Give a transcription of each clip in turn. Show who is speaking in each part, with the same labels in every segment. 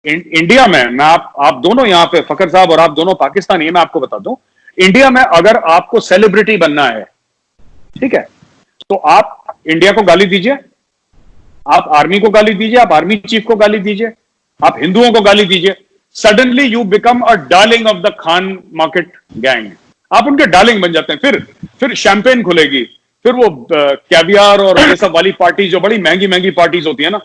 Speaker 1: India में मैं आप दोनों यहां पे फखर साहब और आप दोनों पाकिस्तानी, मैं आपको बता दूं, इंडिया में अगर आपको सेलिब्रिटी बनना है, ठीक है, तो आप इंडिया को गाली दीजिए, आप आर्मी को गाली दीजिए, आप आर्मी चीफ को गाली दीजिए, आप हिंदुओं को गाली दीजिए, suddenly you become a darling of the Khan market gang. आप उनके डार्लिंग बन जाते हैं। फिर शैंपेन खुलेगी, फिर वो कैवियर और ये सब वाली पार्टी, जो बड़ी महंगी महंगी पार्टीज होती है ना,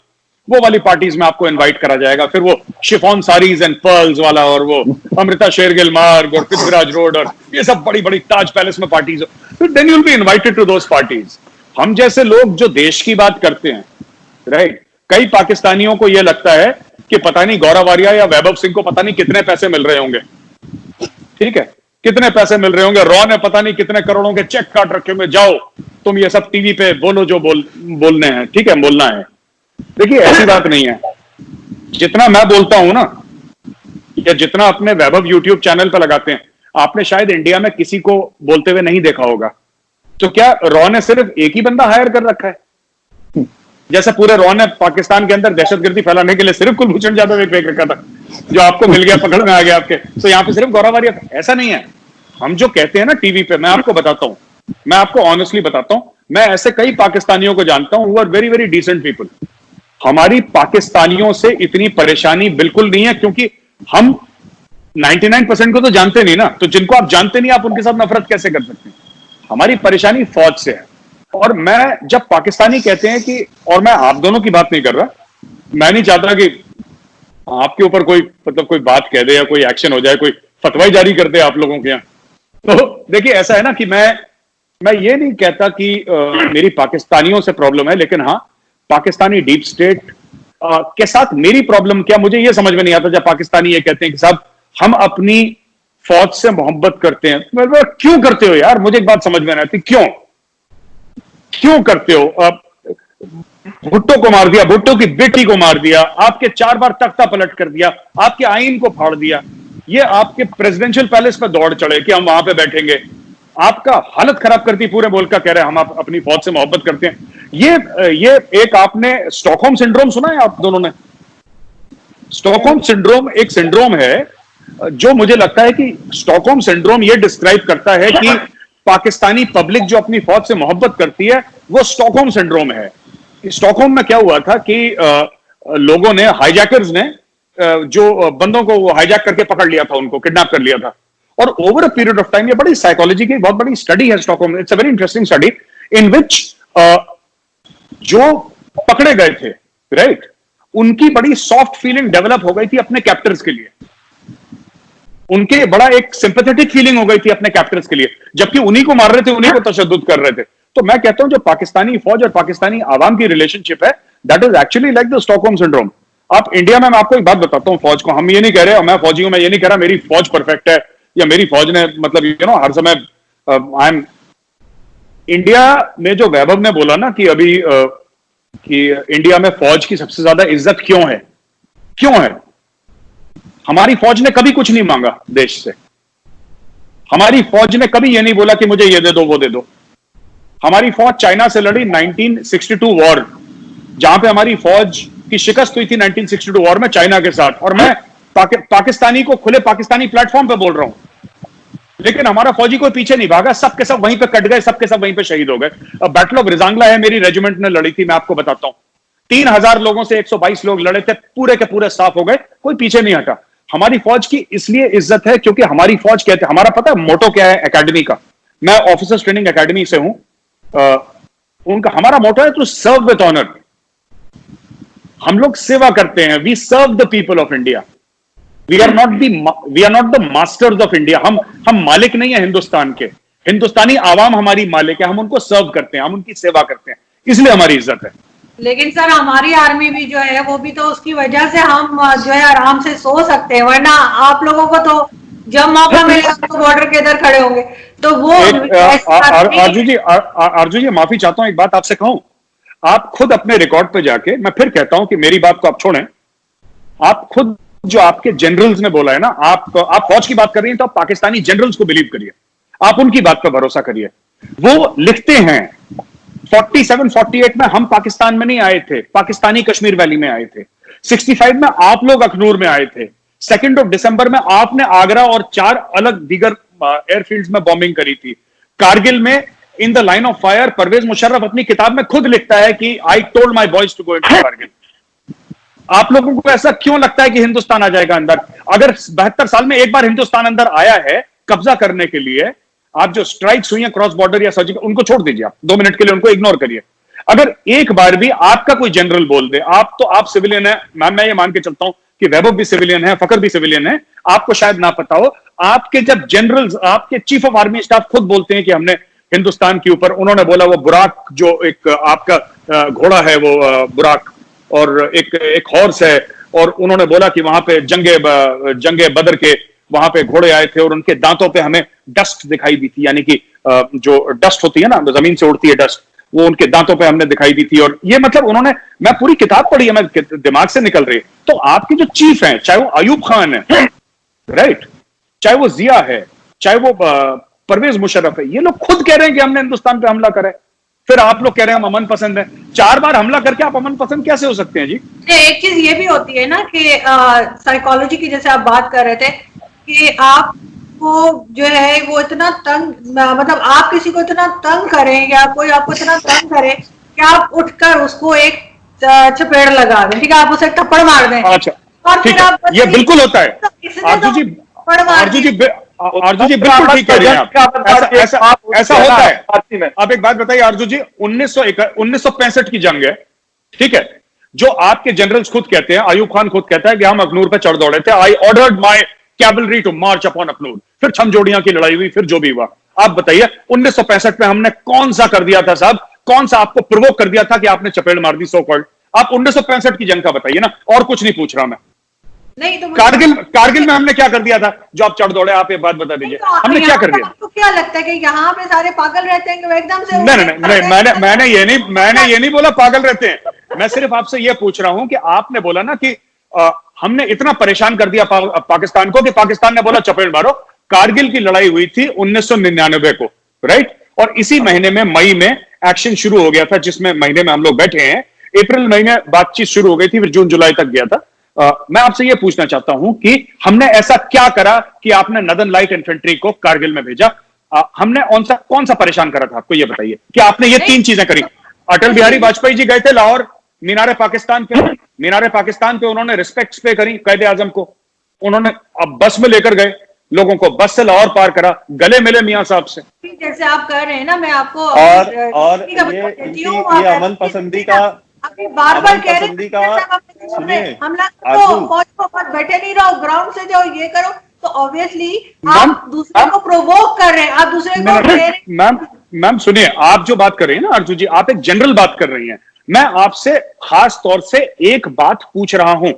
Speaker 1: वो वाली पार्टीज में आपको इनवाइट करा जाएगा। फिर वो शिफॉन साड़ीज एंड पर्ल्स वाला, और वो अमृता शेरगिल मार्ग और पृथ्वीराज रोड और ये सब बड़ी बड़ी ताज पैलेस में पार्टीज, फिर then you will be invited to those parties. हम जैसे लोग जो देश की बात करते हैं, राइट, कई पाकिस्तानियों को यह लगता है कि पता नहीं गौरव आर्या या वैभव सिंह को पता नहीं कितने पैसे मिल रहे होंगे, ठीक है, कितने पैसे मिल रहे होंगे, रॉ ने पता नहीं कितने करोड़ों के चेक काट रखे होंगे, जाओ तुम ये सब टीवी पे बोलो जो बोलने हैं, ठीक है, बोलना है। देखिए ऐसी बात नहीं है। जितना मैं बोलता हूं ना, या जितना अपने वैभव यूट्यूब चैनल पर लगाते हैं, आपने शायद इंडिया में किसी को बोलते हुए नहीं देखा होगा। तो क्या रॉ ने सिर्फ एक ही बंदा हायर कर रखा है? जैसे पूरे रॉ ने पाकिस्तान के अंदर दहशतगर्दी फैलाने के लिए सिर्फ कुलभूषण जाधव एक फेंक रखा था, जो आपको मिल गया, पकड़ में आ गया आपके, तो यहां पे सिर्फ गौरव आर्या था? ऐसा नहीं है। हम जो कहते हैं ना टीवी पे, मैं आपको बताता हूं, मैं आपको ऑनेस्टली बताता हूं, मैं ऐसे कई पाकिस्तानियों को जानता हूं, who are very very decent people. हमारी पाकिस्तानियों से इतनी परेशानी बिल्कुल नहीं है, क्योंकि हम 99% को तो जानते नहीं ना, तो जिनको आप जानते नहीं आप उनके साथ नफरत कैसे कर सकते हैं? हमारी परेशानी फौज से है। और मैं जब पाकिस्तानी कहते हैं कि, और मैं आप दोनों की बात नहीं कर रहा, मैं नहीं चाहता कि आपके ऊपर कोई मतलब कोई बात कह दे या कोई एक्शन हो जाए, कोई फतवा जारी कर दे आप लोगों के यहां। तो देखिए ऐसा है ना कि मैं ये नहीं कहता कि मेरी पाकिस्तानियों से प्रॉब्लम है, लेकिन हाँ, पाकिस्तानी डीप स्टेट के साथ मेरी प्रॉब्लम क्या, मुझे ये समझ में नहीं आता जब पाकिस्तानी ये कहते हैं कि साहब हम अपनी फौज से मोहब्बत करते हैं। क्यों करते हो यार? मुझे एक बात समझ में नहीं आती, क्यों करते हो? भुट्टो को मार दिया, भुट्टो की बेटी को मार दिया, आपके 4 बार तख्ता पलट कर दिया, आपके आईन को फाड़ दिया, ये आपके प्रेसिडेंशियल पैलेस पर दौड़ चढ़े कि हम वहां पे बैठेंगे, आपका हालत खराब करती, पूरे मुल्क का कह रहे हैं हम अपनी फौज से मोहब्बत करते हैं। ये एक आपने स्टॉकहोम सिंड्रोम सुना है आप दोनों ने? स्टॉकहोम सिंड्रोम एक सिंड्रोम है जो मुझे लगता है कि स्टॉकहोम सिंड्रोम ये डिस्क्राइब करता है कि पाकिस्तानी पब्लिक जो अपनी फौज से मोहब्बत करती है वो स्टॉकहोम सिंड्रोम है। स्टॉकहोम में क्या हुआ था कि लोगों ने, हाईजैकर्स ने जो बंदों को हाईजैक करके पकड़ लिया था, उनको किडनैप कर लिया था, और over a period of time, ये बड़ी साइकोलॉजी की बहुत बड़ी स्टडी है Stockholm, it's a very interesting study in which जो पकड़े गए थे, राइट, उनकी बड़ी सॉफ्ट फीलिंग डेवलप हो गई थी अपने कैप्टर्स के लिए, उनके बड़ा एक सिंपैथेटिक फीलिंग हो गई थी अपने कैप्टर्स के लिए, जबकि उन्हीं को मार रहे थे, उन्हीं को तशद्दुद कर रहे थे। तो मैं कहता हूं जो पाकिस्तानी फौज और पाकिस्तानी आवाम की रिलेशनशिप है, that is actually like the Stockholm syndrome. आप इंडिया में, मैं आपको एक बात बताता हूं, फौज को हम ये नहीं कह रहे, मैं फौजी हूं, मैं ये नहीं कह रहा मेरी फौज परफेक्ट है या मेरी फौज ने मतलब हर समय आई एम, इंडिया में जो वैभव ने बोला ना कि अभी कि इंडिया में फौज की सबसे ज्यादा इज्जत क्यों है? हमारी फौज ने कभी कुछ नहीं मांगा देश से। हमारी फौज ने कभी यह नहीं बोला कि मुझे ये दे दो वो दे दो। हमारी फौज चाइना से लड़ी 1962 वॉर, जहां पे हमारी फौज की शिकस्त हुई थी 1962 वॉर में चाइना के साथ, और मैं पाकिस्तानी को खुले पाकिस्तानी प्लेटफॉर्म पे बोल रहा हूं, लेकिन हमारा फौजी कोई पीछे नहीं भागा, सबके सब वहीं पे कट गए, सबके सब वहीं पे शहीद हो गए। बैटल ऑफ रिजांगला है, मेरी रेजिमेंट ने लड़ी थी, मैं आपको बताता हूं, 3000 लोगों से 122 लोग लड़े थे, पूरे के पूरे साफ हो गए, कोई पीछे नहीं हटा। हमारी फौज की इसलिए इज्जत है क्योंकि हमारी फौज कहते हैं, हमारा पता है मोटो क्या है एकेडमी का? मैं ऑफिसर्स ट्रेनिंग एकेडमी से हूं, उनका हमारा मोटो है टू सर्व विद ऑनर। हम लोग सेवा करते हैं, we serve the people of India, we are not the masters of India. हम मालिक नहीं है हिंदुस्तान के, हिंदुस्तानी आवाम हमारी मालिक है, हम उनको सर्व करते हैं, हम उनकी सेवा करते हैं, इसलिए हमारी इज्जत है।
Speaker 2: लेकिन सर हमारी आर्मी भी जो है वो भी तो उसकी वजह से हम जो है आराम से सो सकते हैं, वरना आप लोगों को तो जब मौका मिलेगा तो बॉर्डर के इधर खड़े होंगे। तो वो
Speaker 1: अर्जुन जी माफी चाहता हूं, एक बात आपसे कहूं, आप खुद अपने रिकॉर्ड पे जाके, मैं फिर कहता हूं कि मेरी बात को आप छोड़ें, आप खुद जो आपके जनरल्स ने बोला है ना, आप फौज की बात कर रही हैं तो आप पाकिस्तानी जनरल्स को बिलीव करिए, आप उनकी बात पर भरोसा करिए। वो लिखते हैं 47-48 में हम पाकिस्तान में नहीं आए थे, पाकिस्तानी कश्मीर वैली में आए थे। 65 में आप लोग अखनूर में आए थे, 2 दिसंबर में आपने आगरा और 4 अलग दीगर एयरफील्ड्स में बॉम्बिंग करी थी। कारगिल में in the line of fire Pervez Musharraf अपनी किताब में खुद लिखता है कि I told my boys to go into Kargil. आप लोगों को ऐसा क्यों लगता है कि हिंदुस्तान आ जाएगा अंदर? अगर 72 साल में एक बार हिंदुस्तान अंदर आया है कब्जा करने के लिए, आप जो स्ट्राइक्स हुई हैं क्रॉस बॉर्डर या सर्जिकल, उनको छोड़ दीजिए, आप 2 मिनट के लिए उनको इग्नोर करिए। अगर एक बार भी आपका कोई जनरल बोल दे, आप सिविलियन है, मैं ये मान के चलता हूं कि वैभव भी सिविलियन है, फखर भी सिविलियन है, आपको शायद ना पता हो, आपके जब जनरल्स, आपके चीफ ऑफ आर्मी स्टाफ खुद बोलते हैं कि हमने हिंदुस्तान के ऊपर, उन्होंने बोला वो बुराक जो एक आपका घोड़ा है वो बुराक, और एक हॉर्स है, और उन्होंने बोला कि वहां पे जंगे बदर के वहां पे घोड़े आए थे और उनके दांतों पे हमें डस्ट दिखाई दी थी, यानी कि जो डस्ट होती है ना, जमीन से उड़ती है डस्ट, वो उनके दांतों पे हमने दिखाई दी थी। और ये मतलब उन्होंने, मैं पूरी किताब पढ़ी है, मैं दिमाग से निकल रही है। तो आपके जो चीफ हैं, चाहे वो अयूब खान है, राइट, चाहे वो जिया है, चाहे वो परवेज मुशर्रफ है, ये लोग खुद कह रहे हैं कि हमने हिंदुस्तान पे हमला करा है। फिर आप लोग कह रहे हैं हम अमन पसंद हैं। 4 बार हमला करके आप अमन पसंद कैसे हो सकते हैं जी?
Speaker 2: एक चीज ये भी होती है ना कि साइकोलॉजी की, जैसे आप बात कर रहे थे कि आपको जो है वो इतना तंग, मतलब आप किसी को इतना तंग करें या कोई आपको इतना तंग करे कि आप उठकर उसको एक चपेड़ लगा दें, ठीक है, आप उसे थप्पड़ मार दें।
Speaker 1: अच्छा,
Speaker 2: और फिर आप
Speaker 1: ये बिल्कुल होता है आरजू जी, आरजू जी बिल्कुल ठीक कह रहे हैं आप, ऐसा होता है। आप एक बात बताइए आरजू जी, 1965 की जंग है, ठीक है, जो आपके जनरल्स खुद कहते हैं, अयूब खान खुद कहता है कि हम अखनूर पे चढ़ दौड़े थे, I ordered my cavalry to march upon Akhnoor, फिर छमजोड़ियां की लड़ाई हुई, फिर जो भी हुआ। आप बताइए 1965 में हमने कौन सा कर दिया था साहब, कौन सा आपको प्रोवोक कर दिया था कि आपने चपेड़ मार दी सो कॉल्ड? आप 1965 की जंग का बताइए ना, और कुछ नहीं पूछ रहा मैं।
Speaker 2: नहीं तो
Speaker 1: कारगिल में हमने क्या कर दिया था जो आप चढ़ दौड़े? आप ये बात बता दीजिए,
Speaker 2: तो
Speaker 1: हमने क्या कर दिया?
Speaker 2: आपको क्या लगता है कि यहाँ पे सारे पागल रहते हैं कि वो एकदम से?
Speaker 1: नहीं, मैंने ये नहीं बोला पागल रहते हैं। मैं सिर्फ आपसे ये पूछ रहा हूं कि आपने बोला ना कि हमने इतना परेशान कर दिया पाकिस्तान को कि पाकिस्तान ने बोला चपेट मारो। कारगिल की लड़ाई हुई थी 1999 को, राइट, और इसी महीने में मई में एक्शन शुरू हो गया था, जिसमें महीने में हम लोग बैठे हैं। अप्रैल मई में बातचीत शुरू हो गई थी, फिर जून जुलाई तक गया था। मैं आपसे यह पूछना चाहता हूं कि हमने ऐसा क्या करा कि आपने नदन लाइट इन्फेंट्री को कारगिल में भेजा? हमने कौन सा परेशान करा था आपको? यह बताइए कि आपने ये 3 चीजें करी। अटल बिहारी वाजपेयी जी गए थे लाहौर, मीनारे पाकिस्तान पे उन्होंने रिस्पेक्ट पे करी कैद आजम को, उन्होंने अब बस में लेकर गए लोगों को, बस से लाहौर पार करा, गले मिले मियां साहब से।
Speaker 2: जैसे आप कर रहे हैं ना, मैं आपको
Speaker 3: और ये अमन पसंदी का
Speaker 2: अभी बार कह रहे हैं हमला करो, फौज को मत बैठे नहीं रहो, ग्राउंड से जाओ, ये करो, तो ऑब्वियसली आप दूसरे को प्रोवोक कर रहे हैं, आप दूसरे को।
Speaker 1: मैम सुनिए, आप जो बात कर रही हैं ना अर्जू जी, आप एक जनरल बात कर रही हैं, मैं आपसे खास तौर से एक बात पूछ रहा हूं।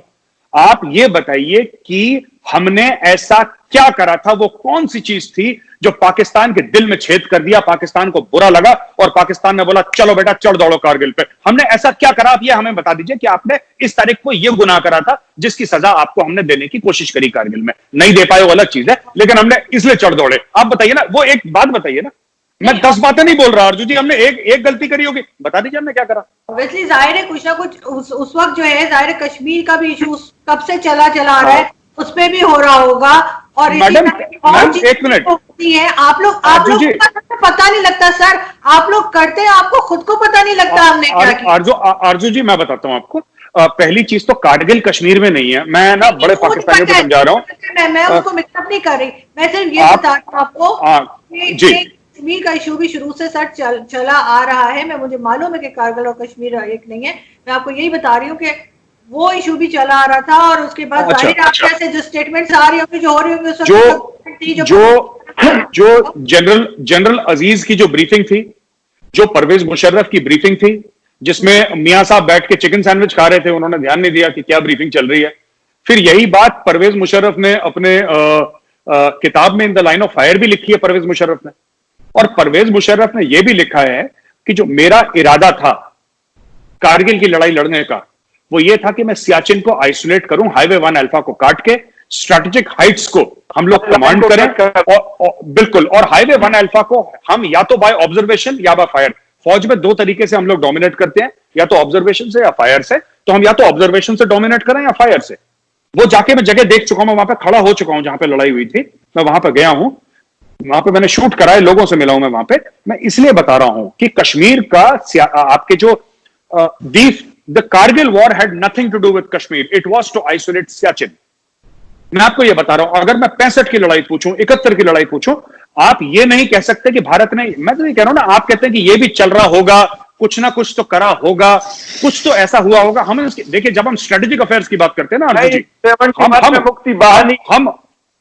Speaker 1: आप ये बताइए कि हमने ऐसा क्या करा था, वो कौन सी चीज थी जो पाकिस्तान के दिल में छेद कर दिया, पाकिस्तान को बुरा लगा और पाकिस्तान ने बोला चलो बेटा चढ़ दौड़ो कारगिल पे? हमने ऐसा क्या करा? आप ये हमें बता दीजिए कि आपने इस तारीख को ये गुनाह करा था जिसकी सजा आपको हमने देने की कोशिश करी कारगिल में, नहीं दे पाए वो अलग चीज है, लेकिन हमने इसलिए चढ़ दौड़े। आप बताइए ना, वो एक बात बताइए ना। मैं 10 बातें नहीं बोल रहा अर्जू जी, हमने एक गलती करी होगी, बता दीजिए हमने क्या करा।
Speaker 2: ऑब्वियसली जाहिर है कुछ ना कुछ उस वक्त जो है, जाहिर है कश्मीर का भी इशू कब से चला आ रहा है, उस पे भी हो रहा होगा। और
Speaker 1: मैडम एक मिनट,
Speaker 2: है आप लोग पता नहीं लगता सर, आप लोग करते हैं, आपको खुद को पता नहीं लगता हमने क्या किया।
Speaker 1: अर्जू जी मैं बताता हूँ आपको, पहली चीज तो कारगिल कश्मीर में नहीं है, मैं ना बड़े पाकिस्तानियों को समझा रहा हूँ, मैं
Speaker 2: उसको मिक्सअप नहीं कर रही, मैं सिर्फ ये बता रहा हूँ आपको कश्मीर का इशू भी शुरू से सर चला आ रहा है। मुझे मालूम है कि कारगिल और कश्मीर एक नहीं है, मैं आपको यही बता रही हूँ कि वो इशू भी चला आ रहा था, और उसके बाद जाहिर आपके ऐसे जो स्टेटमेंट्स आ रही होंगी, जो हो रही होंगी,
Speaker 1: जो जनरल अजीज की जो ब्रीफिंग थी, जो परवेज मुशर्रफ की ब्रीफिंग थी, जिसमें मियां साहब बैठ के चिकन सैंडविच खा रहे थे, उन्होंने ध्यान नहीं दिया कि क्या ब्रीफिंग चल रही है। फिर यही बात परवेज मुशर्रफ ने अपने किताब में in the line of fire भी लिखी है परवेज मुशर्रफ ने, और परवेज मुशर्रफ ने यह भी लिखा है कि जो मेरा इरादा था कारगिल की लड़ाई लड़ने का, वो ये था कि मैं सियाचिन को आइसोलेट करूं, हाईवे 1 अल्फा को काट के स्ट्रेटेजिक हाइट्स को हम लोग कमांड करें, और बिल्कुल, और हाईवे 1 अल्फा को हम या तो बाय ऑब्जर्वेशन या बाय फायर, फौज में दो तरीके से हम लोग डोमिनेट करते हैं, या तो ऑब्जर्वेशन से या फायर से। तो हम या तो ऑब्जर्वेशन से डोमिनेट करें या फायर से। वो जाके मैं जगह देख चुका हूं, मैं वहां पे खड़ा हो चुका हूं जहां पे लड़ाई हुई थी, मैं वहां पे गया हूं, वहां पे मैंने शूट कराए, लोगों से मिला हूं मैं वहां पे। मैं इसलिए बता रहा हूं कि कश्मीर का आपके जो the Kargil war had nothing to do with Kashmir, it was to isolate Siachen. मैं आपको यह बता रहा हूं, अगर मैं 65 की लड़ाई पूछूं, 71 की लड़ाई पूछूं, आप ये नहीं कह सकते कि भारत ने, मैं तो ये कह रहा हूं ना, आप कहते हैं कि ये भी चल रहा होगा, कुछ ना कुछ तो करा होगा, कुछ तो ऐसा हुआ होगा। हम देखिए, जब हम स्ट्रेटेजिक अफेयर्स की बात करते हैं ना अर्जुन जी,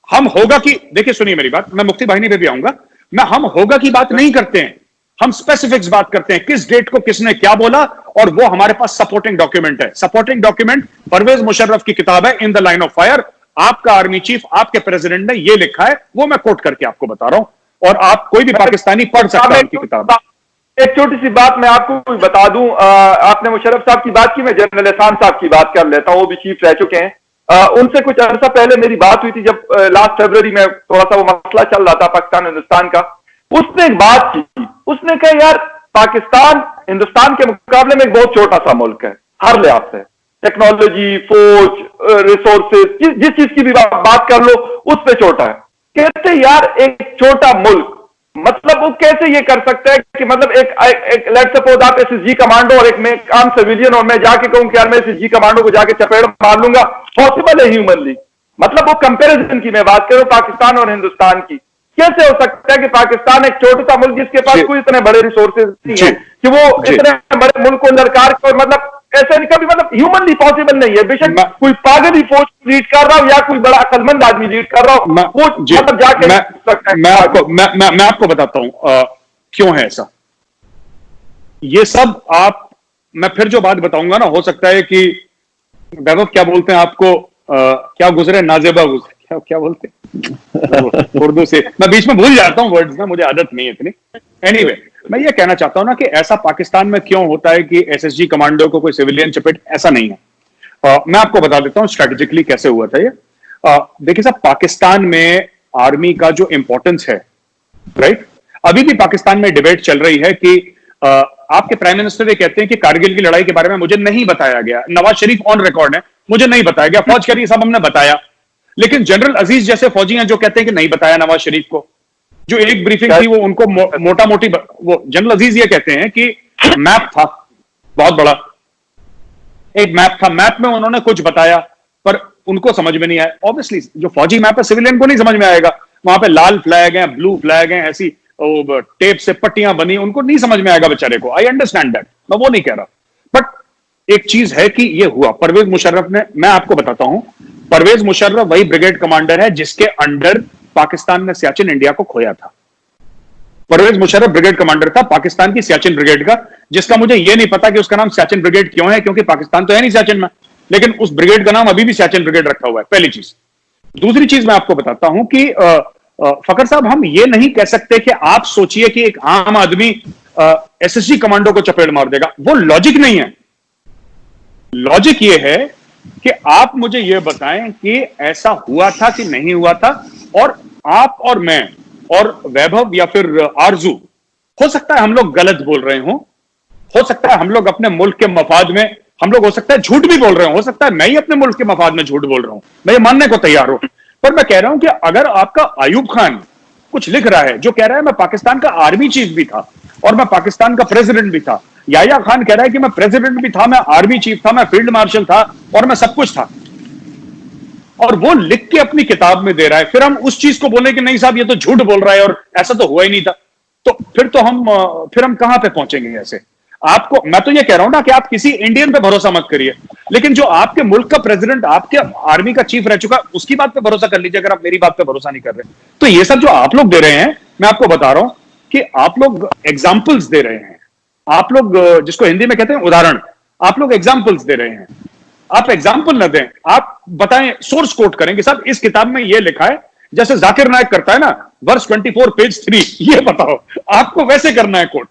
Speaker 1: हम होगा की, देखिए सुनिए मेरी बात, मैं मुक्ति वाहिनी पे भी आऊंगा, मैं हम होगा की बात नहीं करते हैं, हम स्पेसिफिक्स बात करते हैं, किस डेट को किसने क्या बोला, और वो हमारे पास सपोर्टिंग डॉक्यूमेंट है। सपोर्टिंग डॉक्यूमेंट परवेज मुशर्रफ की किताब है इन द लाइन ऑफ फायर, आपका आर्मी चीफ, आपके प्रेसिडेंट ने ये लिखा है, वो मैं कोट करके आपको बता रहा हूं, और आप कोई भी पाकिस्तानी पढ़ सकता है उनकी किताब।
Speaker 4: एक छोटी सी बात मैं आपको बता दूं, आपने मुशर्रफ साहब की बात की, मैं जनरल एहसान साहब की बात कर लेता हूं, वो भी चीफ रह चुके हैं। उनसे कुछ अर्सा पहले मेरी बात हुई थी, जब लास्ट फरवरी में थोड़ा सा वो मसला चल रहा था पाकिस्तान हिंदुस्तान का। उसने एक बात की, उसने कहा यार पाकिस्तान हिंदुस्तान के मुकाबले में एक बहुत छोटा सा मुल्क है, हर लिहाज से, टेक्नोलॉजी, फौज, रिसोर्सेज, जिस चीज की भी बात कर लो उस पर छोटा है। कहते यार एक छोटा मुल्क, मतलब वो कैसे ये कर सकता है कि मतलब एक लेट्स सपोज आप एसएसजी कमांडो और एक मैं आम सिविलियन, और मैं जाके कहूं कि यार मैं एसएसजी कमांडो को जाके चपेड़ मार लूंगा, पॉसिबल है ह्यूमनली? मतलब वो कंपैरिजन की मैं बात करूं पाकिस्तान और हिंदुस्तान की, कैसे हो सकता है कि पाकिस्तान एक छोटा सा मुल्क जिसके पास कोई इतने बड़े रिसोर्सेज नहीं है कि वो इतने बड़े मुल्क को लड़कार के, और मतलब ऐसा नहीं, कभी मतलब ह्यूमनली पॉसिबल नहीं है। बेशक कोई पागल ही फौज लीड कर रहा हो या कोई बड़ा अकलमंद आदमी लीड कर रहा हो, वो मतलब जाके
Speaker 1: मैं आपको बताता हूं क्यों है ऐसा। ये सब आप, मैं फिर जो बात बताऊंगा ना, हो सकता है कि वैभव क्या बोलते हैं आपको, क्या गुजरे, नाजेबा गुजरे, क्या बोलते हैं उर्दू से, मैं बीच में भूल जाता हूं वर्ड्स ना, मुझे आदत नहीं है इतनी। एनीवे, मैं ये कहना चाहता हूं ना कि ऐसा पाकिस्तान में क्यों होता है कि एसएसजी कमांडो को कोई सिविलियन चपेट, ऐसा नहीं है। मैं आपको बता देता हूं स्ट्रेटेजिकली कैसे हुआ था ये। देखिए साहब, पाकिस्तान में आर्मी का जो इंपॉर्टेंस है, राइट, अभी भी पाकिस्तान में डिबेट चल रही है कि आपके प्राइम मिनिस्टर ये कहते हैं कि कारगिल की लड़ाई के बारे में मुझे नहीं बताया गया, नवाज शरीफ ऑन रिकॉर्ड है, मुझे नहीं बताया गया, फौज कह रही है सब हमने बताया, लेकिन जनरल अजीज जैसे फौजी हैं जो कहते हैं कि नहीं बताया नवाज शरीफ को। जो एक ब्रीफिंग थी वो उनको मोटा मोटी, वो जनरल अजीज ये कहते हैं कि मैप था बहुत बड़ा, एक मैप था, मैप में उन्होंने कुछ बताया पर उनको समझ में नहीं आया। ऑब्वियसली जो फौजी मैप है सिविलियन को नहीं समझ में आएगा, वहां पे लाल फ्लैग है, ब्लू फ्लैग है, ऐसी टेप से पट्टियां बनी, उनको नहीं समझ में आएगा बेचारे को। आई अंडरस्टैंड दैट, मैं वो नहीं कह रहा, बट एक चीज है कि ये हुआ। परवेज मुशर्रफ ने, मैं आपको बताता हूं, परवेज मुशर्रफ वही ब्रिगेड कमांडर है जिसके अंडर पाकिस्तान ने सियाचिन इंडिया को खोया था। परवेज मुशर्रफ ब्रिगेड कमांडर था पाकिस्तान की सियाचिन ब्रिगेड का, जिसका मुझे यह नहीं पता कि उसका नाम सियाचिन ब्रिगेड क्यों है, क्योंकि पाकिस्तान तो है नहीं सियाचिन में, लेकिन उस ब्रिगेड का नाम अभी भी सियाचिन ब्रिगेड रखा हुआ है, पहली चीज। दूसरी चीज मैं आपको बताता हूं कि फकर साहब, हम ये नहीं कह सकते कि आप सोचिए कि एक आम आदमी एसएसजी कमांडो को चपेट मार देगा, वो लॉजिक नहीं है। लॉजिक ये है कि आप मुझे यह बताएं कि ऐसा हुआ था कि नहीं हुआ था, और आप और मैं और वैभव या फिर आरजू, हो सकता है हम लोग गलत बोल रहे हो सकता है हम लोग अपने मुल्क के मफाद में, हम लोग हो सकता है झूठ भी बोल रहे हो सकता है मैं ही अपने मुल्क के मफाद में झूठ बोल रहा हूं, मैं ये मानने को तैयार हूं। पर मैं कह रहा हूं कि अगर आपका आयूब खान कुछ लिख रहा है जो कह रहा है मैं पाकिस्तान का आर्मी चीफ भी था और मैं पाकिस्तान का प्रेसिडेंट भी था, याया खान कह रहा है कि मैं प्रेसिडेंट भी था, मैं आर्मी चीफ था, मैं फील्ड मार्शल था और मैं सब कुछ था, और वो लिख के अपनी किताब में दे रहा है, फिर हम उस चीज को बोले कि नहीं साहब ये तो झूठ बोल रहा है और ऐसा तो हुआ ही नहीं था, तो फिर हम कहां पे पहुंचेंगे ऐसे। आपको मैं तो ये कह रहा हूं ना कि आप किसी इंडियन पे भरोसा मत करिए, लेकिन जो आपके मुल्क का प्रेसिडेंट, आपके आर्मी का चीफ रह चुका, उसकी बात पे भरोसा कर लीजिए, अगर आप मेरी बात पे भरोसा नहीं कर रहे। तो ये सब जो आप लोग दे रहे हैं, मैं आपको बता रहा हूं कि आप लोग एग्जाम्पल्स दे रहे हैं, आप लोग जिसको हिंदी में कहते हैं उदाहरण, आप लोग एग्जाम्पल्स दे रहे हैं। आप एग्जाम्पल न दें, आप बताएं, सोर्स कोट करेंगे साहब इस किताब में ये लिखा है, जैसे जाकिर नायक करता है ना, वर्स 24 पेज 3, ये बताओ आपको वैसे करना है कोट,